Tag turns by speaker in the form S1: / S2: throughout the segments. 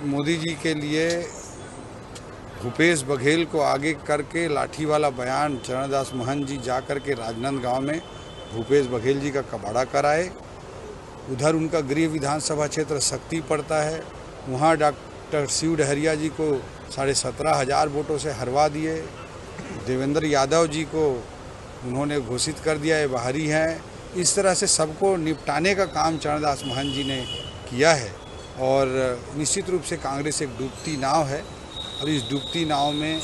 S1: मोदी जी के लिए भूपेश बघेल को आगे करके लाठी वाला बयान चरणदास महंत जी जा कर के राजनांदगांव में भूपेश बघेल जी का कबाड़ा कराए। उधर उनका गृह विधानसभा क्षेत्र शक्ति पड़ता है, वहाँ डॉक्टर शिव डहरिया जी को 17,500 वोटों से हरवा दिए। देवेंद्र यादव जी को उन्होंने घोषित कर दिया है बाहरी हैं। इस तरह से सबको निपटाने का काम चरणदास महंत जी ने किया है और निश्चित रूप से कांग्रेस एक डूबती नाव है और इस डूबती नाव में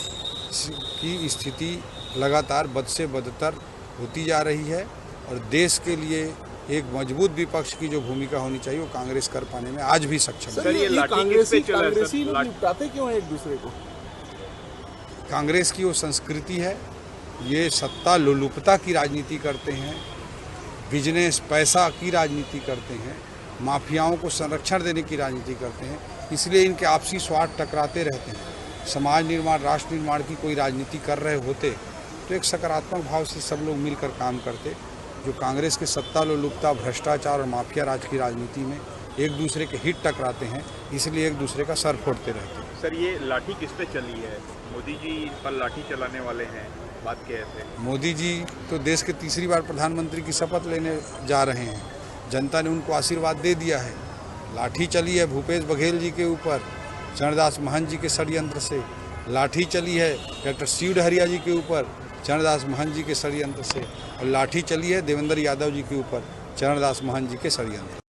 S1: की स्थिति लगातार बद से बदतर होती जा रही है और देश के लिए एक मजबूत विपक्ष की जो भूमिका होनी चाहिए वो कांग्रेस कर पाने में आज भी सक्षम है।
S2: ये कांग्रेसी लोग निपटाते क्यों है एक दूसरे को?
S1: कांग्रेस की वो संस्कृति है, ये सत्ता लोलुपता की राजनीति करते हैं, बिजनेस पैसा की राजनीति करते हैं, माफियाओं को संरक्षण देने की राजनीति करते हैं, इसलिए इनके आपसी स्वार्थ टकराते रहते हैं। समाज निर्माण, राष्ट्र निर्माण की कोई राजनीति कर रहे होते तो एक सकारात्मक भाव से सब लोग मिलकर काम करते। जो कांग्रेस के सत्ता लोलुपता, भ्रष्टाचार और माफिया राज की राजनीति में एक दूसरे के हित टकराते हैं, इसलिए एक दूसरे का सर फोड़ते रहते हैं।
S3: सर, ये लाठी किस पे चली है? मोदी जी पर लाठी चलाने वाले हैं, बात क्या है?
S1: मोदी जी तो देश के तीसरी बार प्रधानमंत्री की शपथ लेने जा रहे हैं, जनता ने उनको आशीर्वाद दे दिया है। लाठी चली है भूपेश बघेल जी के ऊपर चरणदास महंत जी के षड्यंत्र से, लाठी चली है डॉक्टर शिव डहरिया जी के ऊपर चरणदास महंत जी के षड्यंत्र से और लाठी चली है देवेंद्र यादव जी के ऊपर चरणदास महंत जी के षड्यंत्र।